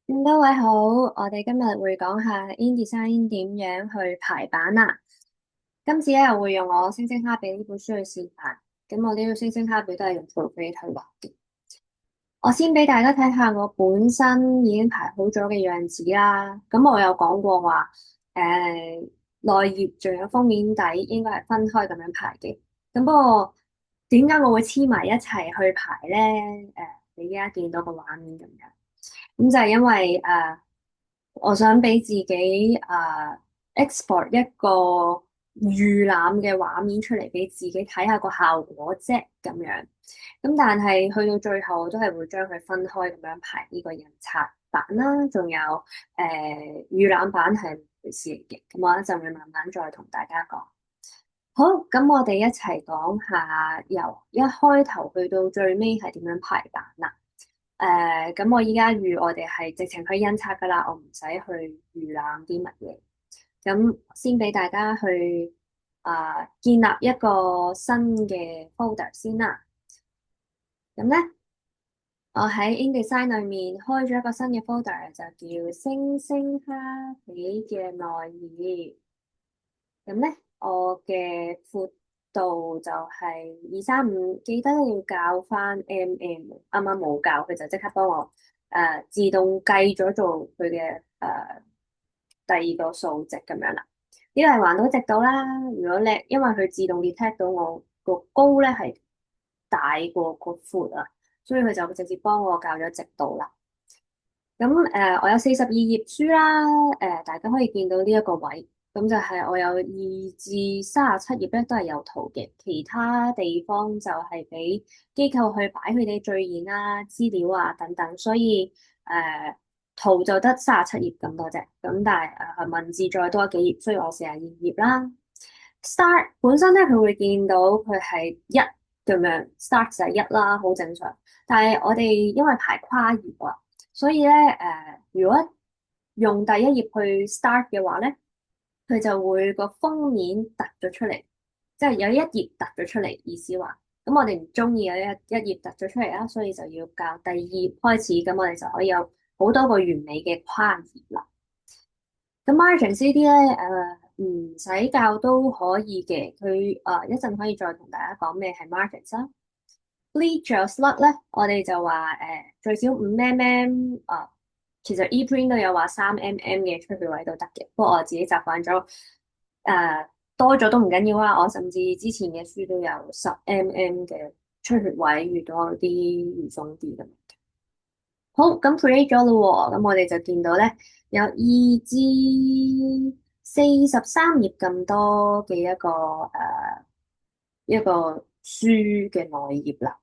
多位好，我哋今日會講下 InDesign 點樣去排版啦。今次咧又會用我星星卡比呢本書去示範。咁我呢個星星卡比都係用 Procreate 去畫嘅。我先俾大家睇下我本身已經排好咗嘅樣子啦。咁我有講過話，內頁仲有封面底應該係分開咁樣排嘅。咁不過點解我會黐埋一齊去排咧？你而家見到個畫面咁樣。咁就係因為我想俾自己export 一個預覽嘅畫面出嚟俾自己睇下個效果啫咁樣。咁但係去到最後，我都係會將佢分開咁樣排呢個印刷版啦，仲有預覽版係兩回事嚟嘅。咁我一陣會慢慢再同大家講。好，咁我哋一齊講下由一開頭去到最尾係點樣排版啦。咁我依家預我哋係直情去印刷噶啦，我唔使去預覽啲乜嘢。咁先俾大家去建立一個新嘅 folder 先啦。咁咧，我喺 InDesign 裏面開咗一個新嘅 folder，就叫星星卡比嘅內頁。咁咧，我嘅闊度就係235，記得要校翻 mm，啱啱冇校，佢就即刻幫我自動計咗做佢嘅第二個數值咁樣啦。呢個係橫到直度啦。如果你因為佢自動 detect 到我個高咧係大過個闊啊，所以佢就直接幫我校咗直度啦。咁我有42頁書啦，大家可以見到呢一個位，咁就係我有2至37頁咧都係有圖嘅，其他地方就係俾機構去擺佢哋序言啦、資料啊等等，所以圖就得37頁咁多啫，咁但係文字再多幾頁，所以我42頁啦。Start 本身咧佢會見到佢係一咁樣，start 就係一啦，好正常。但係我哋因為排跨頁啊。所以咧，如果用第一頁去 start 嘅話咧，佢就會個封面突咗出嚟，即係有一頁突咗出嚟，意思話，咁我哋唔中意有一頁突咗出嚟啦，所以就要校第二頁開始，咁我哋就可以有好多個完美嘅跨頁啦。咁 margin 呢啲咧，唔使校都可以嘅，佢一陣可以再同大家講咩係 margin 啦。Bleach 仲有 slot 咧，我哋就話最少5 mm 其實 ePrint 都有話3 mm 嘅出血位都得嘅，不過我自己習慣咗多咗都唔緊要啦。我甚至之前嘅書都有10 mm 嘅出血位，遇到啲嚴重啲咁。好，咁 create 咗咯喎，咁我哋就見到咧有2至43頁咁多嘅一個書嘅內頁啦。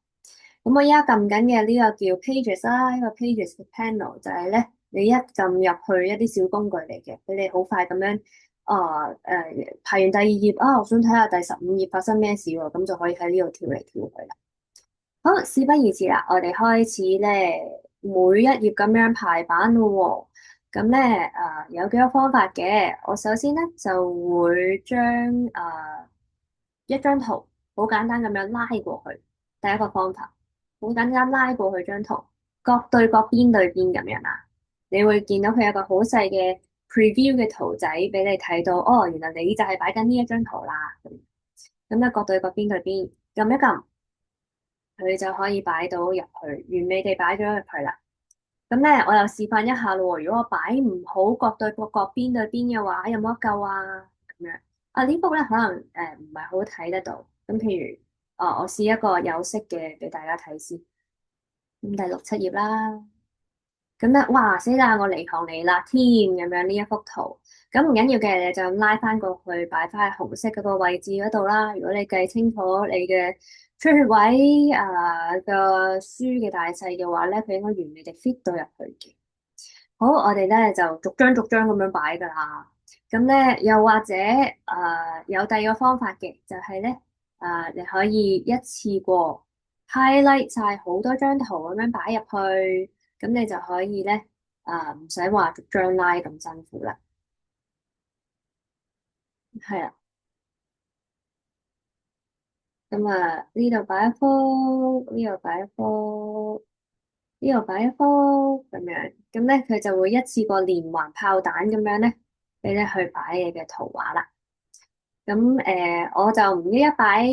咁我依家撳緊嘅呢個叫 Pages 啦，呢個 Pages 嘅 panel 就係咧，你一撳入去一啲小工具嚟嘅，俾你好快咁樣排完第二頁啊，我想睇下第15頁發生咩事喎，咁就可以喺呢度跳嚟跳去啦。好，事不宜遲啦，我哋開始咧每一頁咁樣排版咯喎。咁咧有幾個方法嘅，我首先咧就會將一張圖好簡單咁樣拉過去，第一個方法。好簡單拉過去張圖，角對角邊對邊咁樣啦。你會見到佢有個好細嘅 preview 嘅圖仔俾你睇到，哦，原來你就係擺緊呢一張圖啦。咁咧角對角邊對邊，撳一撳，佢就可以擺到入去，完美地擺咗入去啦。咁咧，我又示範一下咯喎。如果我擺唔好角對角邊對邊嘅話，有冇得救啊？咁樣呢幅咧可能唔係好睇得到。咁譬如我試一個有色嘅俾大家睇先。咁第6、7頁啦。咁咧，哇死啦！我離行離啦添咁樣呢一幅圖，咁唔緊要嘅，你就拉翻過去，擺翻喺紅色嗰個位置嗰度啦。如果你計清楚你嘅出血位個書嘅大細嘅話咧，佢應該完美地 fit 到入去嘅。好，我哋咧就逐張逐張咁樣擺噶啦。咁咧又或者有第二個方法嘅，就係咧你可以一次過 highlight 晒好多張圖咁樣擺入去。咁你就可以咧，唔使話逐張拉咁辛苦啦。係啊，咁呢度擺一幅，呢度擺一幅，呢度擺一幅咁樣，咁咧佢就會一次過連環炮彈咁樣咧，俾你去擺你嘅圖畫啦。咁我就唔一一擺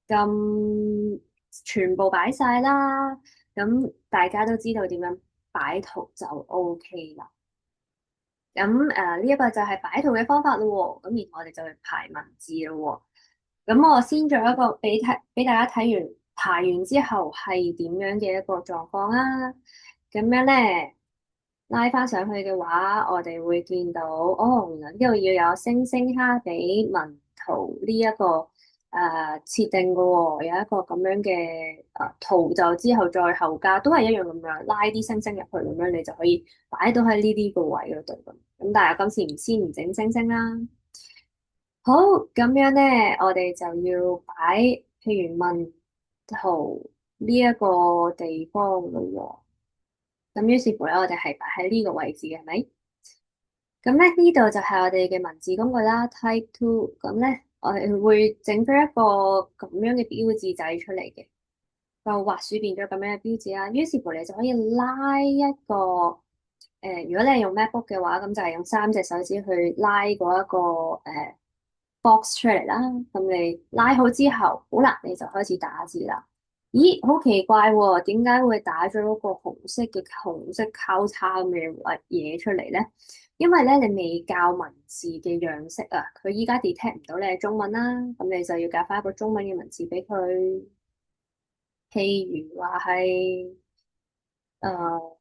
咁全部擺晒啦。咁大家都知道點樣擺圖就 OK 啦。咁呢一個就係擺圖嘅方法咯喎。咁然後我哋就去排文字咯喎。咁我先做一個俾大家睇完，排完之後係點樣嘅一個狀況啊？咁樣咧。拉翻上去嘅話，我哋會見到哦，原來呢度要有星星卡比文圖呢一個設定嘅喎，有一個咁樣嘅圖就之後再後加，都係一樣咁樣拉啲星星入去咁樣，你就可以擺到喺呢啲個位嗰度咁。咁但係今次先唔整星星啦。好，咁樣咧，我哋就要擺譬如文圖呢一個地方咯喎。咁於是乎咧，我哋係擺喺呢個位置嘅，係咪？咁咧呢度就係我哋嘅文字工具啦，Type Two。咁咧我哋會整咗一個咁樣嘅標誌仔出嚟嘅，就滑鼠變咗咁樣嘅標誌啦。於是乎你就可以拉一個如果你係用 MacBook 嘅話，咁就係用3隻手指去拉嗰一個box 出嚟啦。咁你拉好之後，好啦，你就開始打字啦。咦，好奇怪喎，點解會打咗嗰個紅色交叉咁嘅嘢出嚟咧？因為咧你未校文字嘅樣式啊，佢依家 detect 唔到你係中文啦，咁你就要校翻一個中文嘅文字俾佢。譬如話係誒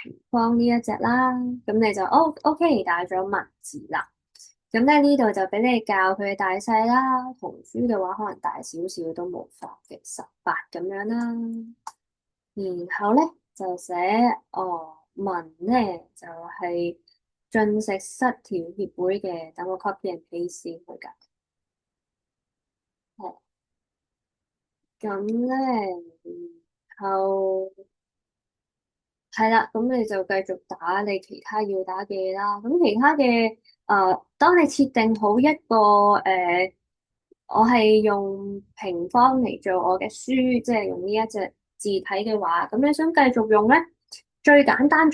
平方呢一隻啦，咁你就OK 打咗文字啦。咁咧呢度就俾你校佢嘅大細啦，圖書嘅話可能大少少都冇法嘅18咁樣啦。然後咧就寫文咧就係、進食失調協會嘅，等我 copy and paste 先佢㗎。係咁咧，然後係啦，咁你就繼續打你其他要打嘅嘢啦。咁其他嘅當你設定好一個我係用平方嚟做我嘅書，即係用呢一隻字體嘅話，咁你想繼續用咧，最簡單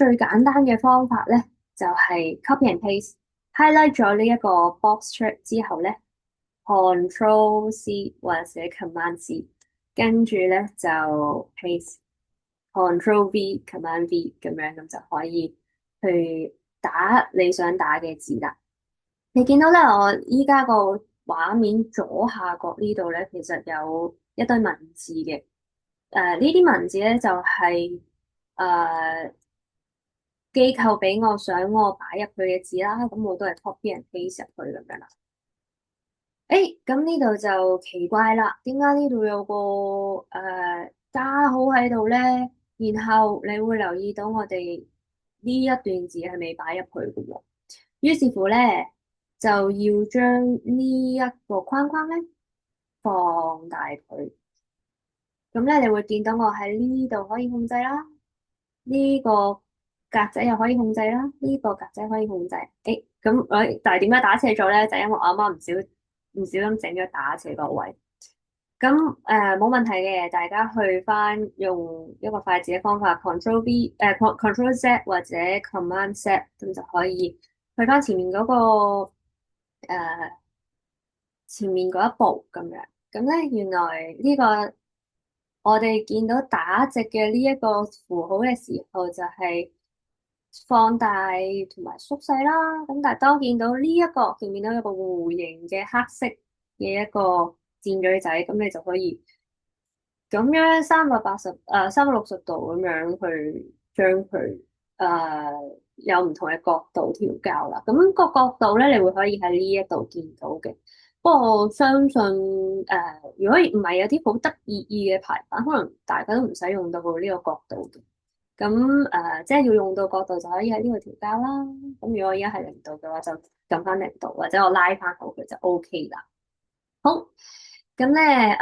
嘅方法咧，就係 copy and paste，highlight 咗呢一個 box 出之後咧，Control C 或者 Command C，跟住咧就 paste，Control V Command V 咁樣，咁就可以去打你想打嘅字啦。你見到咧，我依家個畫面左下角呢度咧，其實有一堆文字嘅。呢啲文字咧就係機構俾我想我擺入去嘅字啦，咁我都係 copy and paste 入去咁樣啦。誒，咁呢度就奇怪啦，點解呢度有個加號喺度咧？然後你會留意到我哋呢一段字係未擺入去嘅喎。於是乎咧，就要將呢一個框框咧放大佢。咁咧，你會見到我喺呢度可以控制啦，呢個格仔又可以控制啦，呢個格仔可以控制。誒，但係點解打斜咗咧？就因為我啱啱唔小心整咗打斜個位。咁冇問題嘅，大家去翻用一個快捷嘅方法，Control V Control Z 或者 Command Z，咁就可以去翻前面嗰個。誒前面嗰一步咁樣，咁咧原來呢個我哋見到打直嘅呢一個符號嘅時候，就係放大同埋縮細啦。咁但係當見到呢一個見唔見到一個弧形嘅黑色嘅一個箭嘴仔，咁你就可以咁樣360度咁樣去將佢有唔同嘅角度調校啦。咁個角度咧，你會可以喺呢一度見到嘅。不過我相信如果唔係有啲好得意嘅排版，可能大家都唔使用到呢個角度嘅。咁即係要用到角度就可以喺呢度調校啦。咁如果我而家係0度嘅話，就撳翻0度，或者我拉翻好佢就 OK 啦。好，咁咧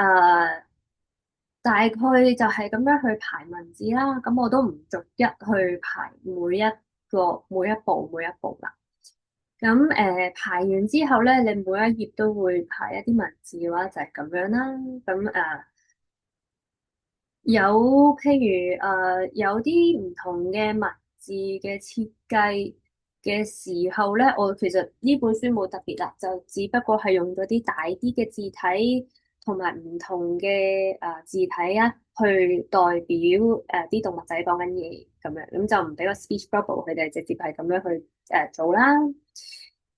大概就係咁樣去排文字啦。咁我都唔逐一去排每一步啦。咁排完之後咧，你每一頁都會排一啲文字嘅話，就係咁樣啦。咁有譬如有啲唔同嘅文字嘅設計嘅時候咧，我其實呢本書冇特別啦，就只不過係用咗啲大啲嘅字體同埋唔同嘅字體啊，去代表啲動物仔講緊嘢咁樣，咁就唔俾個 speech bubble，佢哋直接係咁樣去做啦。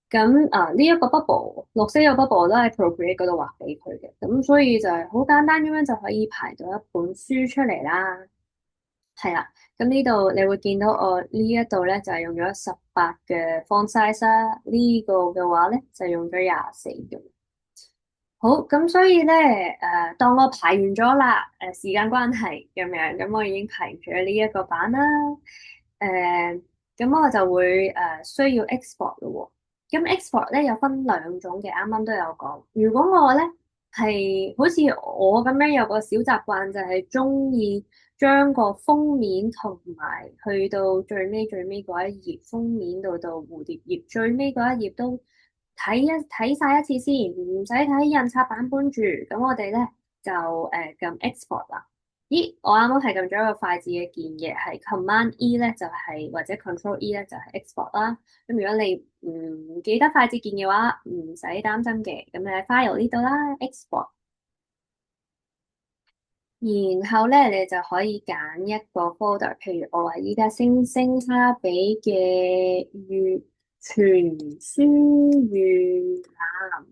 咁呢一個 bubble，綠色呢個 bubble 都喺 Procreate 嗰度畫俾佢嘅，咁所以就係好簡單咁樣就可以排到一本書出嚟啦。係啦，咁呢度你會見到我呢一度咧就係用咗18嘅 font size 啦，呢個嘅話咧就用咗24嘅。好，咁所以咧當我排完咗啦，時間關係咁樣，咁我已經排咗呢一個版啦。誒、咁我就會需要 export 咯喎。咁 export 咧有分兩種嘅，啱啱都有講。如果我咧係好似我咁樣有個小習慣，就係中意將個封面同埋去到最尾嗰一頁，封面到蝴蝶頁最尾嗰一頁都睇晒一次先，唔使睇印刷版本住。咁我哋咧就撳 export 啦。咦，我啱啱係撳咗一個筷子嘅鍵嘅，係 Command E 咧就係、或者 Control E 咧就係 export 啦。咁如果你唔記得筷子鍵嘅話，唔使擔心嘅。咁你喺 File 呢度啦，export。然後咧，你就可以揀一個 folder，譬如我話依家星星卡比嘅全書預覽。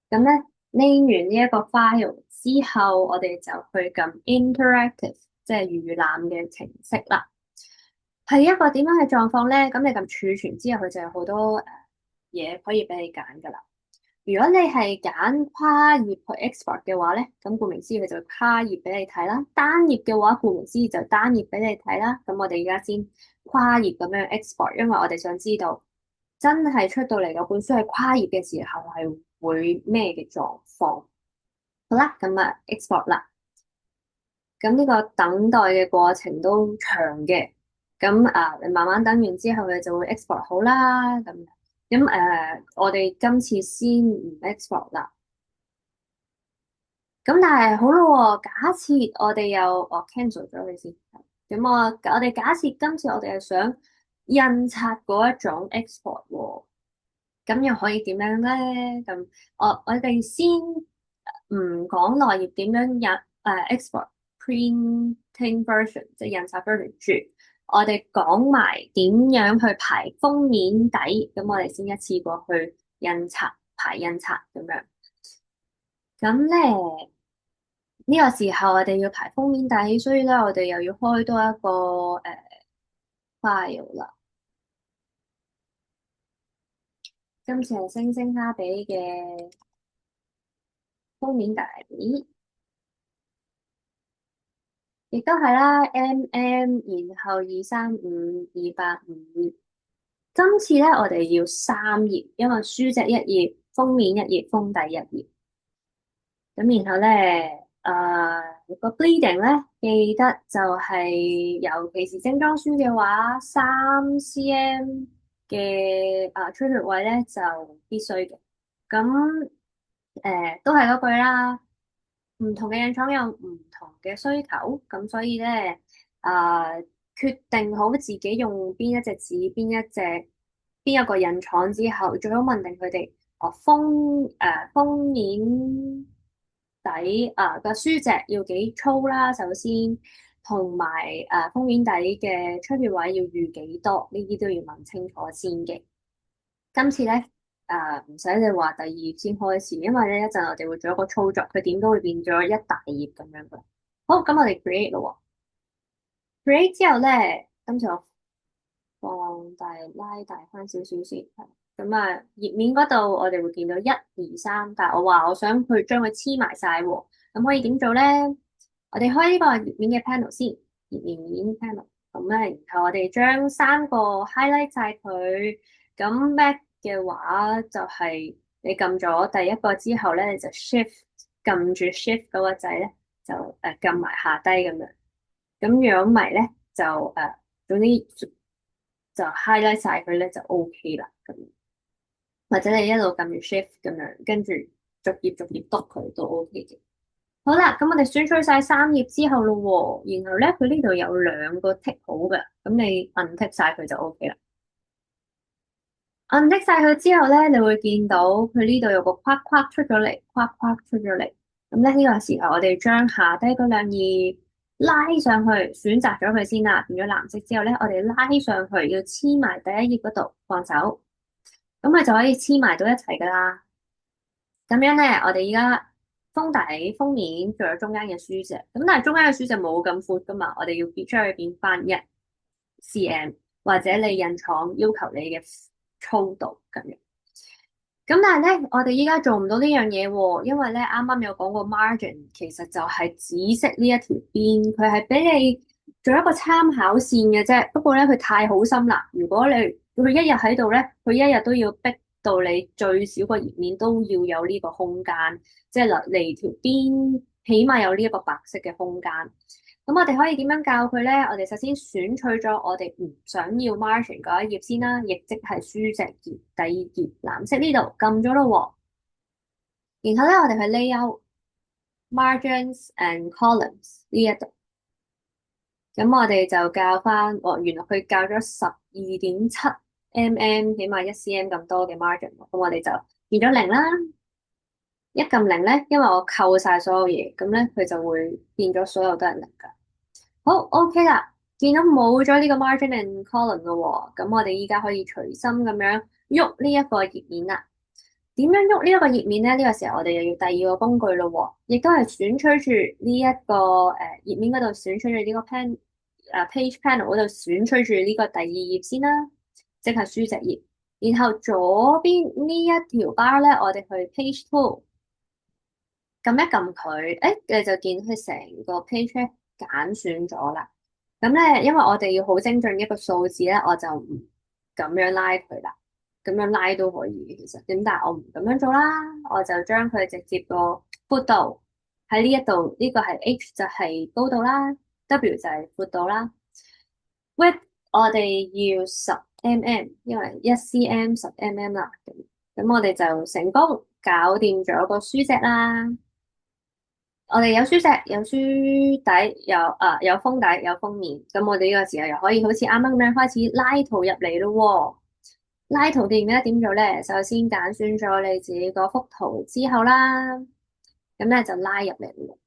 咁咧拎完呢一個 file 之後，我哋就去撳 interactive，即係預覽嘅程式啦。係一個點樣嘅狀況咧？咁你撳儲存之後，佢就有好多嘢可以俾你揀噶啦。如果你係揀跨頁去 export 嘅話咧，咁顧名思義佢就會跨頁俾你睇啦。單頁嘅話，顧名思義就單頁俾你睇啦。咁我哋而家先跨頁咁樣 export，因為我哋想知道真係出到嚟嗰本書係跨頁嘅時候係會咩嘅狀況。好啦，咁啊 export 啦。咁呢個等待嘅過程都長嘅。咁你慢慢等完之後，你就會 export 好啦。咁我哋今次先唔 export 啦。咁但係好咯喎，假設我哋又cancel 咗佢先。咁我哋假設今次我哋係想印刷嗰一種 export 喎，咁又可以點樣咧？咁我哋先唔講內頁點樣export printing version，即係印刷 version 住。我哋講埋點樣去排封面底，咁我哋先一次過去排印刷咁樣。咁咧。呢個時候我哋要排封面底，所以咧我哋又要開多一個file 啦。今次係星星卡比嘅封面底，亦都係啦然後235、285。今次咧我哋要3頁，因為書脊一頁，封面一頁，封底一頁。咁然後咧，個 bleeding 咧，記得就係、尤其是精裝書嘅話，3cm 嘅出血位咧就必須嘅。咁都係嗰句啦，唔同嘅印廠有唔同嘅需求，咁所以咧決定好自己用邊一隻紙、邊一個印廠之後，最好問定佢哋封面底個書脊要幾粗啦，首先，同埋封面底嘅出血位要預幾多，呢啲都要問清楚先嘅。今次咧唔使你話第二頁先開始，因為咧一陣我哋會做一個操作，佢點都會變咗一大頁咁樣噶。好，咁我哋 create 咯喎，create 之後咧，今次我放大拉大翻少少先。咁頁面嗰度我哋會見到1、2、3，但係我話我想去將佢黐埋晒喎，咁可以點做咧？我哋開呢個頁面嘅 panel 先，頁面 panel，咁咧，然後我哋將3個 highlight 晒佢，咁 Mac 嘅話就係你撳咗第一個之後咧，你就 撳住 shift 嗰個掣咧，就撳埋下低咁樣，咁樣埋咧就總之就 highlight 晒佢咧就 OK 啦，咁。或者你一路撳住 shift 咁樣，跟住逐頁篤佢都 OK 嘅。好啦，咁我哋選取晒3頁之後咯喎，然後咧佢呢度有2個剔好嘅，咁你 untick 晒佢就 OK 啦。untick 晒佢之後咧，你會見到佢呢度有個框框出咗嚟，框框出咗嚟。咁咧呢個時候，我哋將下低嗰2頁拉上去，選擇咗佢先啦，變咗藍色之後咧，我哋拉上去要黐埋第一頁嗰度，放手，咁佢就可以黐埋到一齊噶啦。咁樣咧，我哋依家封底、封面，仲有中間嘅書脊。咁但係中間嘅書脊冇咁闊噶嘛，我哋要將佢變翻1cm，或者你印廠要求你嘅粗度咁樣。咁但係咧，我哋依家做唔到呢樣嘢喎，因為咧啱啱有講過 margin 其實就係紫色呢一條邊，佢係俾你做一個參考線嘅啫。不過咧，佢太好心啦，如果你佢一日喺度咧，佢一日都要逼到你最少個頁面都要有呢個空間，即係嚟條邊起碼有呢一個白色嘅空間。咁我哋可以點樣教佢咧？我哋首先選取咗我哋唔想要 margin 嗰一頁先啦，亦即係書脊頁第二頁藍色呢度撳咗咯喎。然後咧，我哋去 layout margins and columns 呢一度，咁我哋就校翻，哦，原來佢校咗12.7 mm，起碼1cm 咁多嘅 margin，咁我哋就變咗零啦。一撳零咧，因為我扣晒所有嘢，咁咧佢就會變咗所有都係零噶。好，OK 啦，見到冇咗呢個 margin and column 咯喎，咁我哋依家可以隨心咁樣喐呢一個頁面啦。點樣喐呢一個頁面咧？呢個時候我哋又要第二個工具咯喎，亦都係選取住呢一個頁面嗰度選取住呢個 page panel 嗰度選取住呢個第二頁先啦，即係書脊頁。然後左邊呢一條 bar 咧，我哋去 page tool。撳一撳佢，誒，你就見佢成個 page 咧揀選咗啦。咁咧，因為我哋要好精準一個數字咧，我就唔咁樣拉佢啦。咁樣拉都可以嘅，其實點？但係我唔咁樣做啦，我就將佢直接個闊度喺呢一度，呢個係 H 就係高度啦，W 就係闊度啦。width 我哋要10 mm，因為1cm 10 mm啦。咁我哋就成功搞掂咗個書脊啦。我哋有書脊，有書底，有封底，有封面。咁我哋呢個時候又可以好似啱啱咁樣開始拉圖入嚟咯喎。拉圖記唔記得點做咧？首先揀選咗你自己嗰幅圖之後啦，咁咧就拉入嚟咯。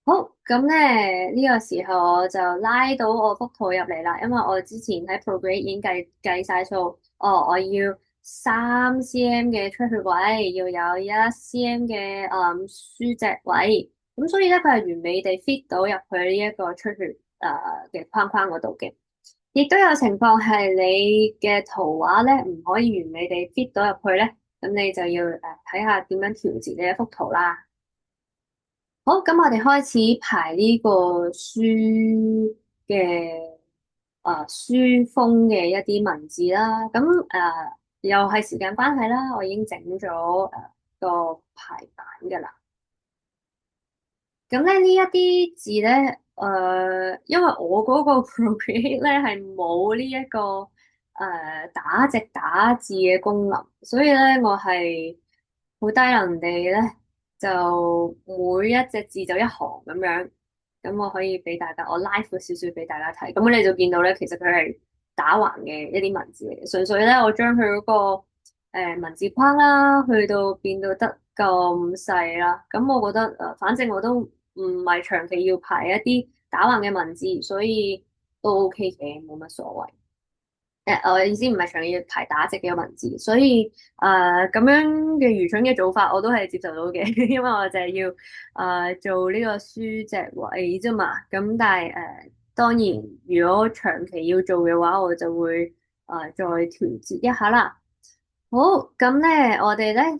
好，咁咧呢個時候我就拉到我幅圖入嚟啦，因為我之前喺 Procreate 已經計晒數，哦，我要3cm 嘅出血位，要有1cm 嘅書脊位，咁所以咧佢係完美地 fit 到入去呢一個出血嘅框框嗰度嘅。亦都有情況係你嘅圖畫咧唔可以完美地 fit 到入去咧，咁你就要睇下點樣調節呢一幅圖啦。好，咁我哋開始排呢個書嘅書封嘅一啲文字啦。咁又係時間關係啦，我已經整咗個排版噶啦。咁咧呢一啲字咧，因為我嗰個 Procreate 咧係冇呢一個打直打字嘅功能，所以咧我係好低能地咧，就每一隻字就一行咁樣，咁我可以俾大家我拉闊少少俾大家睇，咁你就見到咧，其實佢係打橫嘅一啲文字嚟嘅，純粹咧我將佢嗰個文字框啦，去到變到得咁細啦，咁我覺得反正我都唔係長期要排一啲打橫嘅文字，所以都 OK 嘅，冇乜所謂。我嘅意思唔係長期要排打直嘅文字，所以咁樣嘅愚蠢嘅做法我都係接受到嘅，因為我就係要做呢個書脊位啫嘛。咁但係當然如果長期要做嘅話，我就會再調節一下啦。好，咁咧，我哋咧，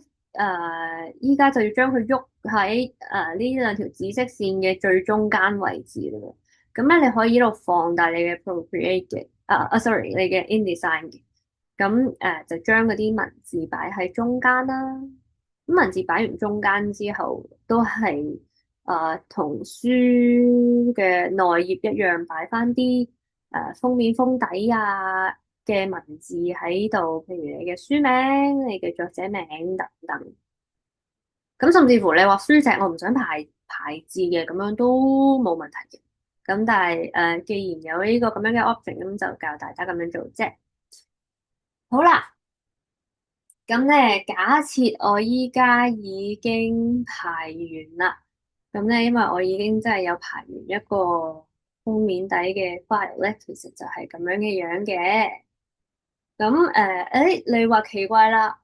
依家就要將佢喐喺呢兩條紫色線嘅最中間位置啦。咁咧，你可以一路放大你嘅 Procreate 嘅，sorry，你嘅 InDesign 嘅。咁就將嗰啲文字擺喺中間啦。咁文字擺完中間之後，都係同書嘅內頁一樣，擺翻啲封面封底嘅文字喺度，譬如你嘅書名、你嘅作者名等等。咁甚至乎你話書籍我唔想排字嘅，咁樣都冇問題嘅。咁但係既然有呢個咁樣嘅 option，咁就教大家咁樣做啫。好啦，咁咧假設我依家已經排完啦，咁咧因為我已經真係有排完一個封面底嘅 file 咧，其實就係咁樣嘅樣嘅。咁你話奇怪啦，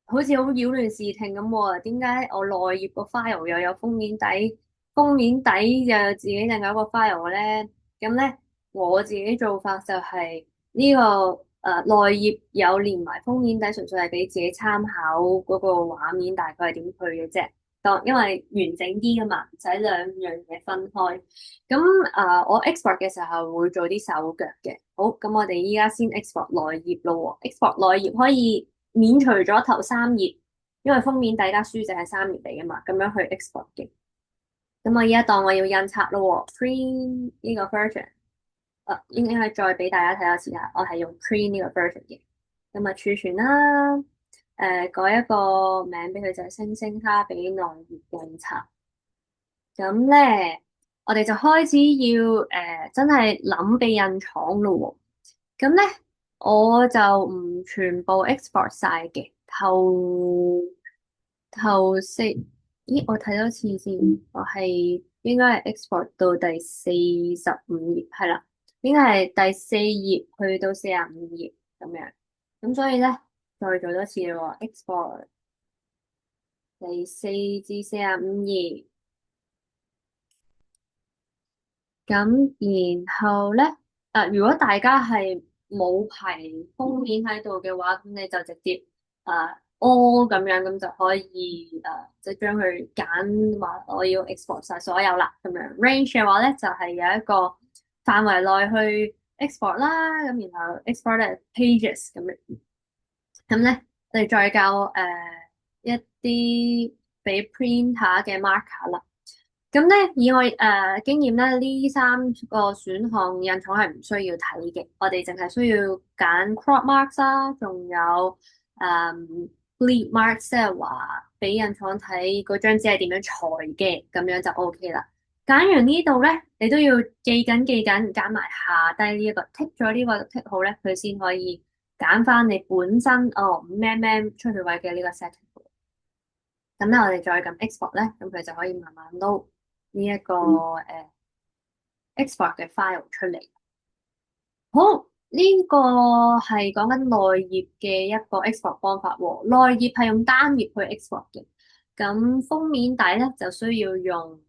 好似好擾亂視聽咁喎？點解我內頁個 file 又有封面底，封面底又有自己另外一個 file 咧？咁咧我自己做法就係呢、個內頁有連埋封面底，純粹係俾自己參考嗰個畫面大概係點去嘅啫。當因為完整啲噶嘛，唔使兩樣嘢分開。咁我 export 嘅時候會做啲手腳嘅。好，咁我哋依家先 export 內頁咯喎。export 內頁可以免除咗頭三頁，因為封面底加書籍係三頁嚟噶嘛，咁樣去 export 嘅。咁我依家當我要印刷咯喎，print 呢個 version，應該係再俾大家睇下試下，我係用 print 呢個 version 嘅。咁啊儲存啦，改一個名俾佢就係星星卡比內頁印刷。咁咧，我哋就開始要真係諗備印廠咯喎。咁咧，我就唔全部 export 晒嘅。頭四，咦？我睇多次先，我係應該係 export 到第45頁，係啦，應該係第四頁去到45頁咁樣。咁所以咧，再做多次咯喎，export 第四至45頁。咁然後咧，如果大家係冇排封面喺度嘅話，咁你就直接all 咁樣，咁就可以即係將佢揀話我要 export 晒所有啦，咁樣 range 嘅話咧就係有一個範圍內去 export 啦，咁然後 export pages 咁樣，咁咧我哋再教一啲俾 printer 嘅 marker 啦。咁咧，以我經驗咧，呢三個選項印廠係唔需要睇嘅，我哋淨係需要揀 crop marks 啦，仲有bleed marks，即係話俾印廠睇嗰張紙係點樣裁嘅，咁樣就 OK 啦。揀完呢度咧，你都要記緊，揀埋下低呢一個 tick 咗呢個 tick 號咧，佢先可以揀翻你本身5mm出去位嘅呢個 setting。咁咧，我哋再撳 export 咧，咁佢就可以慢慢 load 呢一個export 嘅 file 出嚟。好，呢個係講緊內頁嘅一個 export 方法喎。內頁係用單頁去 export 嘅，咁封面底咧就需要用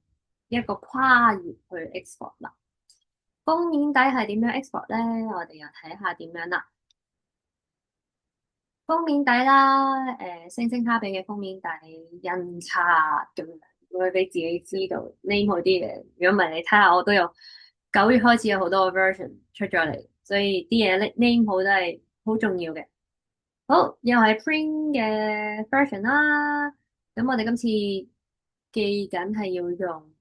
一個跨頁去 export 啦。封面底係點樣 export 咧？我哋又睇下點樣啦。封面底啦，星星卡比嘅封面底印刷咁樣，會俾自己知道 name 好啲嘅。如果唔係，你睇下我都有9月開始有好多個 version 出咗嚟，所以啲嘢 name 好都係好重要嘅。好，又係 print 嘅 version 啦。咁我哋今次記緊係要用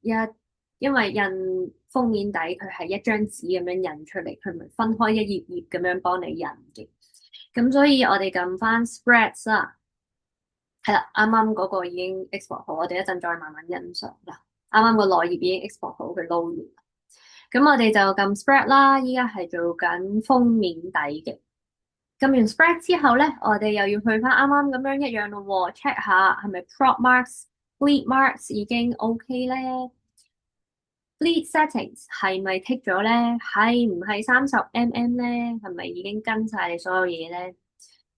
因為印封面底佢係一張紙咁樣印出嚟，佢唔係分開一頁頁咁樣幫你印嘅。咁所以我哋撳翻 spreads 啦，係啦，啱啱嗰個已經 export 好，我哋一陣再慢慢欣賞啦。啱啱個內頁已經 export 好，佢 load 完啦。咁我哋就撳 spread 啦，依家係做緊封面底嘅。撳完 spread 之後咧，我哋又要去翻啱啱咁樣一樣咯，check 下係咪 crop marks、bleed marks 已經 OK 咧？bleed settings 係咪剔咗咧？係唔係30mm咧？係咪已經跟晒你所有嘢咧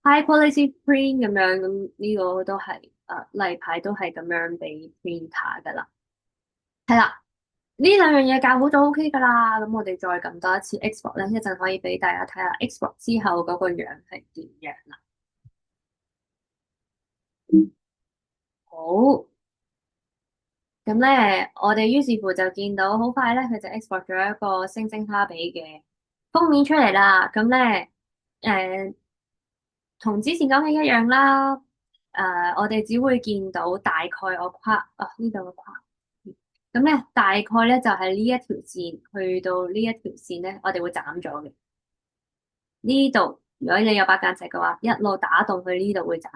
？High quality print 咁樣，咁呢個都係例牌都係咁樣俾 printer 噶啦，係啦，呢兩樣嘢教好就 OK 噶啦。咁我哋再撳多一次 export 咧，一陣可以俾大家睇下 export 之後嗰個樣係點樣啦。好，咁咧我哋於是乎就見到好快咧，佢就 export 咗一個星星卡比嘅封面出嚟啦。咁咧同之前講嘅一樣啦。我哋只會見到大概我跨呢度嘅跨。咁咧，大概咧就係呢一條線去到呢一條線咧，我哋會斬咗嘅。呢度如果你有把間尺嘅話，一路打戙去呢度會斬。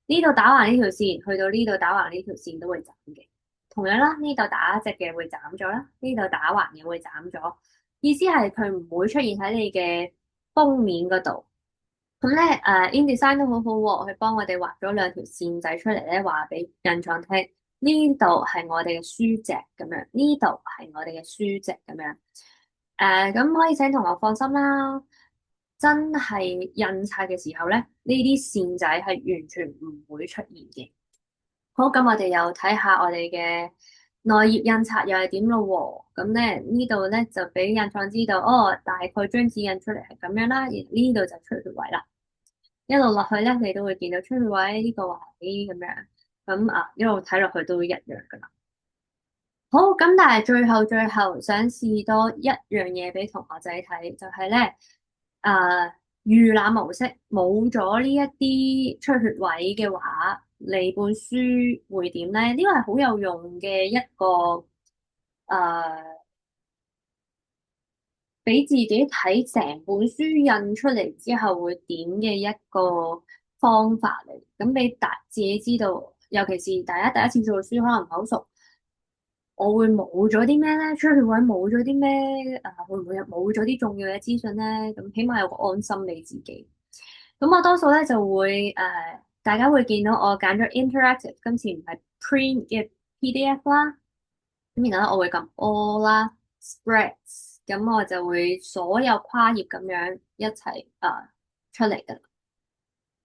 呢度打橫呢條線，去到呢度打橫呢條線都會斬嘅。同樣啦，呢度打直嘅會斬咗啦，呢度打橫嘅會斬咗。意思係佢唔會出現喺你嘅封面嗰度。咁咧InDesign 都好好喎，佢幫我哋畫咗兩條線仔出嚟咧，話俾印創聽，呢度係我哋嘅書脊咁樣，呢度係我哋嘅書脊咁樣。咁可以請同學放心啦，真係印刷嘅時候咧，呢啲線仔係完全唔會出現嘅。好，咁我哋又睇下我哋嘅內頁印刷又係點咯喎。咁咧呢度咧就俾印創知道，哦，大概張紙印出嚟係咁樣啦，而呢度就出血位啦。一路落去咧，你都會見到出血位呢個位咁樣，咁啊一路睇落去都會一樣噶啦。好，咁但係最後想試多一樣嘢俾同學仔睇，就係咧，預覽模式冇咗呢一啲出血位嘅話，你本書會點咧？呢個係好有用嘅一個誒，俾自己睇成本書印出嚟之後會點嘅一個方法嚟。咁俾自己知道，尤其是大家第一次做書，可能唔係好熟。我會冇咗啲咩咧？出血位冇咗啲咩？會唔會有冇咗啲重要嘅資訊咧？咁起碼有個安心俾自己。咁我多數咧就會大家會見到我揀咗 interactive，今次唔係 print 嘅 PDF 啦。咁然後咧我會撳 all 啦，spreads，咁我就會所有跨頁咁樣一齊出嚟㗎。